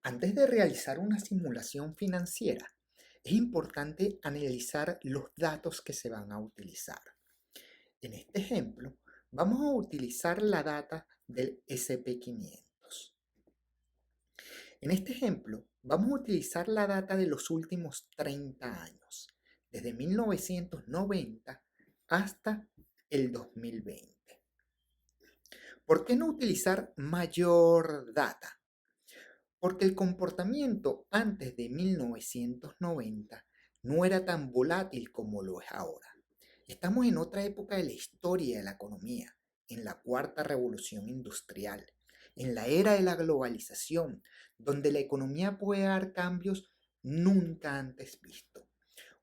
Antes de realizar una simulación financiera, es importante analizar los datos que se van a utilizar. En este ejemplo, vamos a utilizar la data del SP500. En este ejemplo, vamos a utilizar la data de los últimos 30 años, desde 1990 hasta el 2020. ¿Por qué no utilizar mayor data? Porque el comportamiento antes de 1990 no era tan volátil como lo es ahora. Estamos en otra época de la historia de la economía, en la cuarta revolución industrial, en la era de la globalización, donde la economía puede dar cambios nunca antes vistos.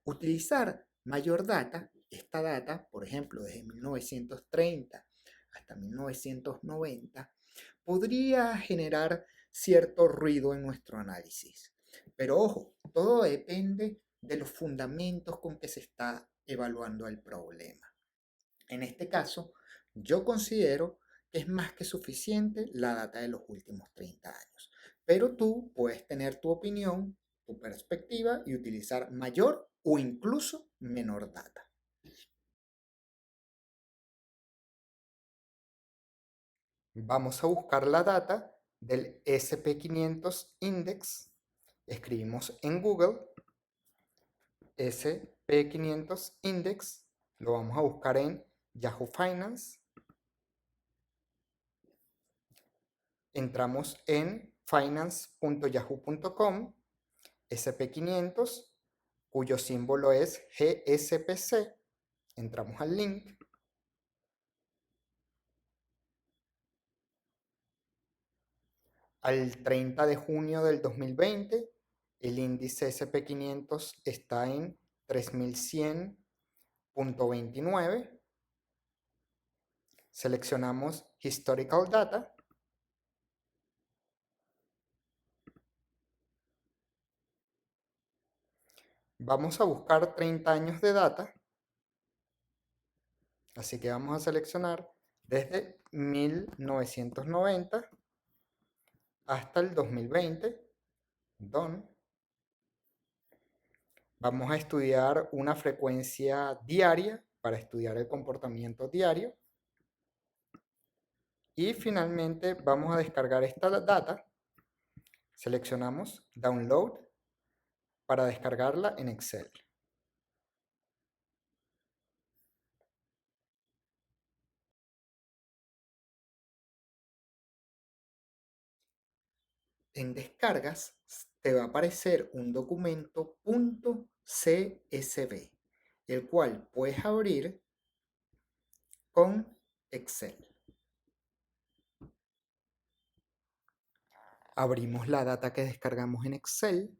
Utilizar mayor data, esta data, por ejemplo, desde 1930 hasta 1990, podría generar cierto ruido en nuestro análisis. Pero ojo, todo depende de los fundamentos con que se está evaluando el problema. En este caso, yo considero que es más que suficiente la data de los últimos 30 años. Pero tú puedes tener tu opinión, tu perspectiva y utilizar mayor o incluso menor data. Vamos a buscar la data del SP500 Index. Escribimos en Google SP500 Index. Lo vamos a buscar en Yahoo Finance. Entramos en finance.yahoo.com, SP500, cuyo símbolo es GSPC. Entramos al link. Al 30 de junio del 2020, el índice SP500 está en 3100.29. Seleccionamos Historical Data. Vamos a buscar 30 años de data. Así que vamos a seleccionar desde 1990 hasta el 2020. Done. Vamos a estudiar una frecuencia diaria para estudiar el comportamiento diario. Y finalmente vamos a descargar esta data. Seleccionamos Download para descargarla en Excel. En descargas te va a aparecer un documento .csv, el cual puedes abrir con Excel. Abrimos la data que descargamos en Excel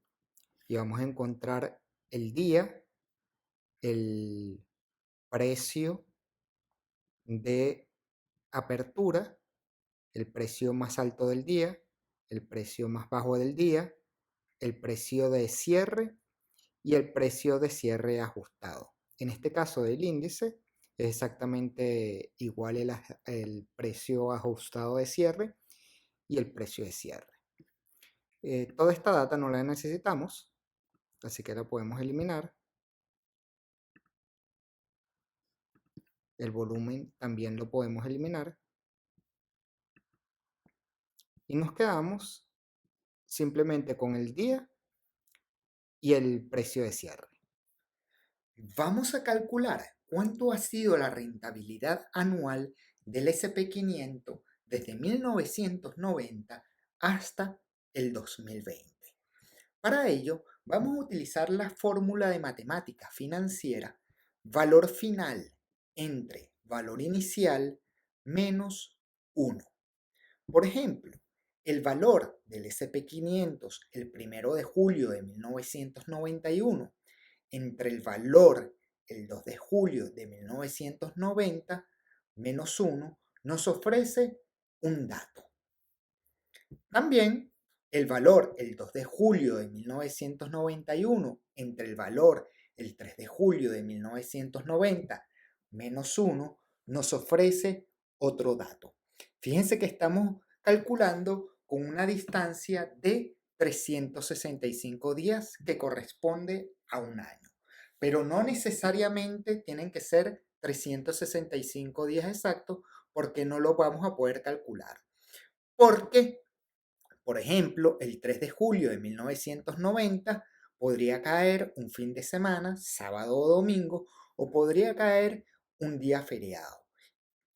y vamos a encontrar el día, el precio de apertura, el precio más alto del día, el precio más bajo del día, el precio de cierre y el precio de cierre ajustado. En este caso del índice es exactamente igual el precio ajustado de cierre y el precio de cierre. Toda esta data no la necesitamos, así que la podemos eliminar. El volumen también lo podemos eliminar. Y nos quedamos simplemente con el día y el precio de cierre. Vamos a calcular cuánto ha sido la rentabilidad anual del SP500 desde 1990 hasta el 2020. Para ello, vamos a utilizar la fórmula de matemática financiera valor final entre valor inicial menos 1. Por ejemplo, el valor del SP500 el 1 de julio de 1991 entre el valor el 2 de julio de 1990 menos 1 nos ofrece un dato. También el valor el 2 de julio de 1991 entre el valor el 3 de julio de 1990 menos 1 nos ofrece otro dato. Fíjense que estamos calculando con una distancia de 365 días, que corresponde a un año. Pero no necesariamente tienen que ser 365 días exactos, porque no lo vamos a poder calcular. Porque, por ejemplo, el 3 de julio de 1990 podría caer un fin de semana, sábado o domingo, o podría caer un día feriado.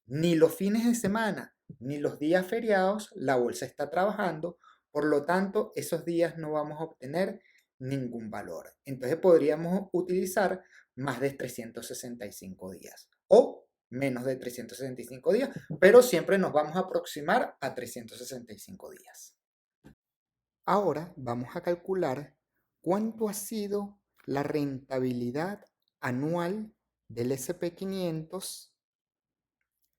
Ni los fines de semana ni los días feriados la bolsa está trabajando, por lo tanto esos días no vamos a obtener ningún valor. Entonces podríamos utilizar más de 365 días o menos de 365 días, pero siempre nos vamos a aproximar a 365 días. Ahora vamos a calcular cuánto ha sido la rentabilidad anual del SP500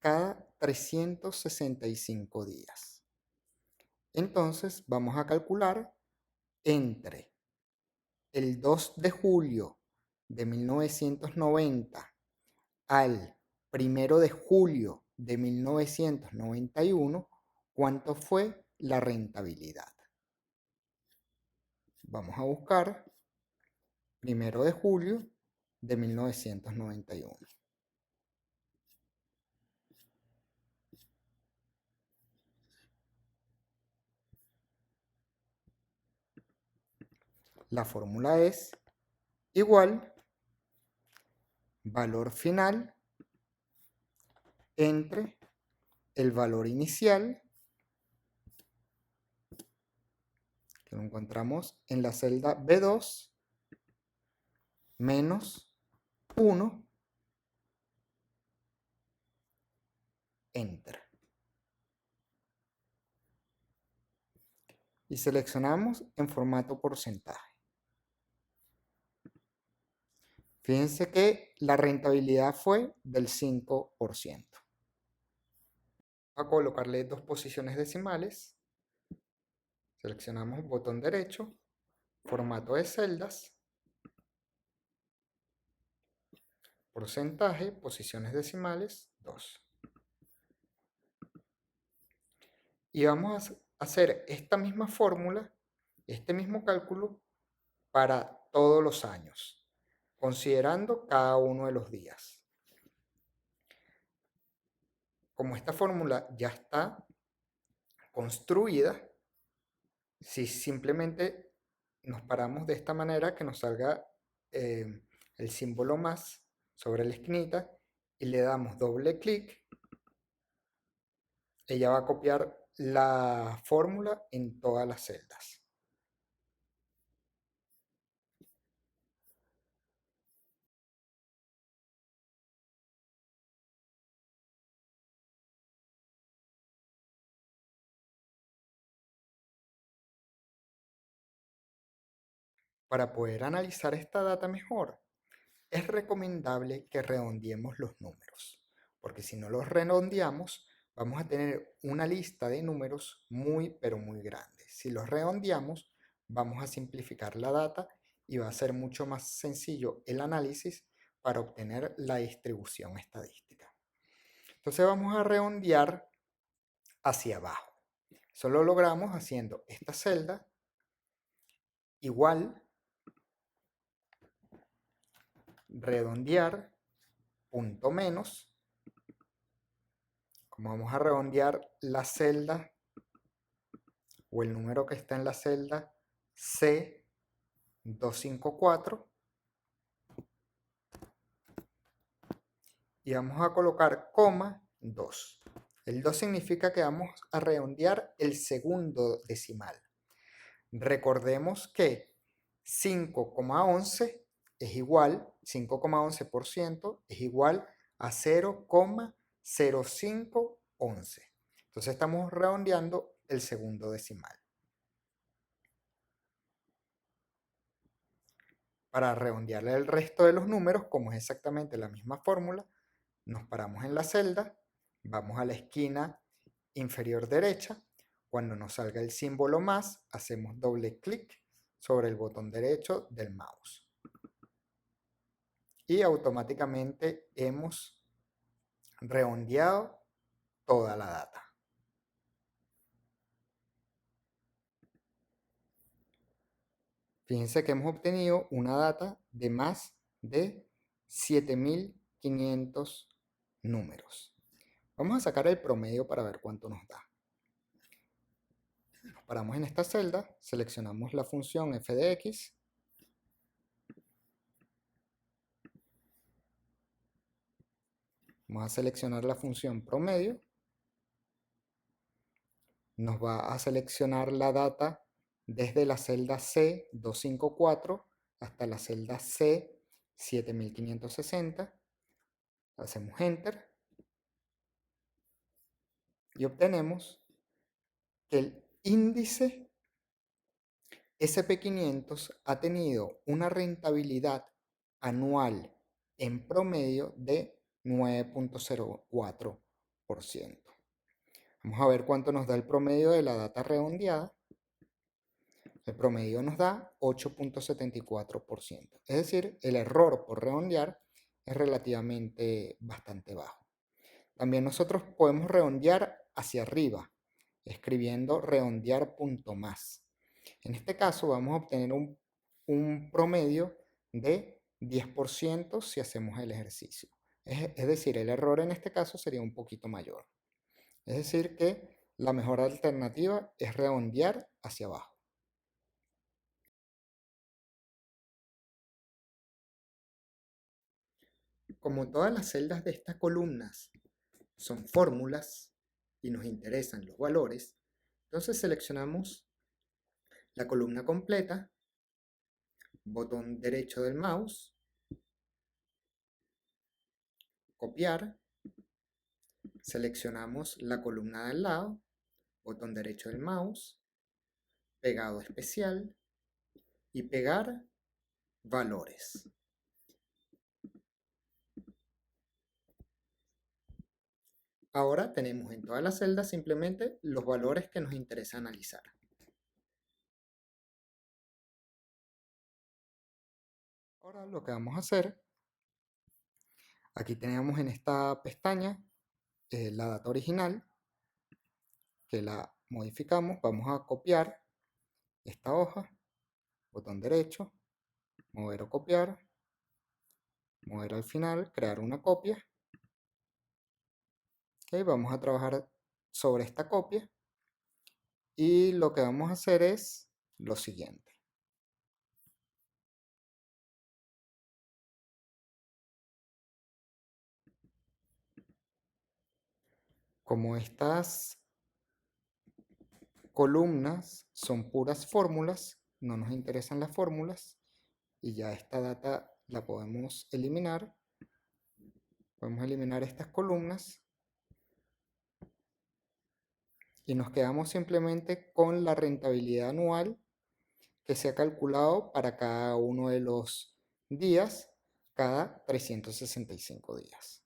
cada 365 días. Entonces vamos a calcular entre el 2 de julio de 1990 al 1 de julio de 1991 cuánto fue la rentabilidad. Vamos a buscar 1 de julio de 1991. La fórmula es igual valor final entre el valor inicial, que lo encontramos en la celda B2, menos 1, Enter. Y seleccionamos en formato porcentaje. Fíjense que la rentabilidad fue del 5%. A colocarle dos posiciones decimales, seleccionamos botón derecho, formato de celdas, porcentaje, posiciones decimales, 2. Y vamos a hacer esta misma fórmula, este mismo cálculo para todos los años, considerando cada uno de los días. Como esta fórmula ya está construida, si simplemente nos paramos de esta manera, que nos salga el símbolo más sobre la esquinita y le damos doble clic, ella va a copiar la fórmula en todas las celdas. Para poder analizar esta data mejor, es recomendable que redondeemos los números, porque si no los redondeamos, vamos a tener una lista de números muy, pero muy grande. Si los redondeamos, vamos a simplificar la data y va a ser mucho más sencillo el análisis para obtener la distribución estadística. Entonces vamos a redondear hacia abajo. Eso lo logramos haciendo esta celda igual, redondear, punto menos. Como vamos a redondear la celda o el número que está en la celda C254, y vamos a colocar coma 2. El 2 significa que vamos a redondear el segundo decimal. Recordemos que 5,11 es igual, 5,11% es igual a 0,0511. Entonces estamos redondeando el segundo decimal. Para redondear el resto de los números, como es exactamente la misma fórmula, nos paramos en la celda, vamos a la esquina inferior derecha, cuando nos salga el símbolo más, hacemos doble clic sobre el botón derecho del mouse. Y automáticamente hemos redondeado toda la data. Fíjense que hemos obtenido una data de más de 7.500 números. Vamos a sacar el promedio para ver cuánto nos da. Nos paramos en esta celda, seleccionamos la función f de x. Vamos a seleccionar la función promedio. Nos va a seleccionar la data desde la celda C254 hasta la celda C7560. Hacemos Enter y obtenemos que el índice SP500 ha tenido una rentabilidad anual en promedio de 9.04%. Vamos a ver cuánto nos da el promedio de la data redondeada. El promedio nos da 8.74%. Es decir, el error por redondear es relativamente bastante bajo. También nosotros podemos redondear hacia arriba, escribiendo redondear.más. En este caso vamos a obtener un promedio de 10% si hacemos el ejercicio. Es decir, el error en este caso sería un poquito mayor. Es decir, que la mejor alternativa es redondear hacia abajo. Como todas las celdas de estas columnas son fórmulas y nos interesan los valores, entonces seleccionamos la columna completa, botón derecho del mouse, copiar, seleccionamos la columna de al lado, botón derecho del mouse, pegado especial y pegar valores. Ahora tenemos en todas las celdas simplemente los valores que nos interesa analizar. Ahora lo que vamos a hacer, aquí tenemos en esta pestaña la data original, que la modificamos. Vamos a copiar esta hoja, botón derecho, mover o copiar, mover al final, crear una copia. Okay, vamos a trabajar sobre esta copia y lo que vamos a hacer es lo siguiente. Como estas columnas son puras fórmulas, no nos interesan las fórmulas y ya esta data la podemos eliminar. Podemos eliminar estas columnas y nos quedamos simplemente con la rentabilidad anual que se ha calculado para cada uno de los días, cada 365 días.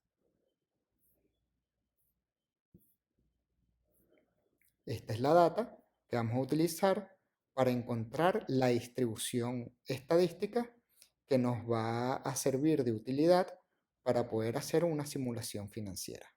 Esta es la data que vamos a utilizar para encontrar la distribución estadística que nos va a servir de utilidad para poder hacer una simulación financiera.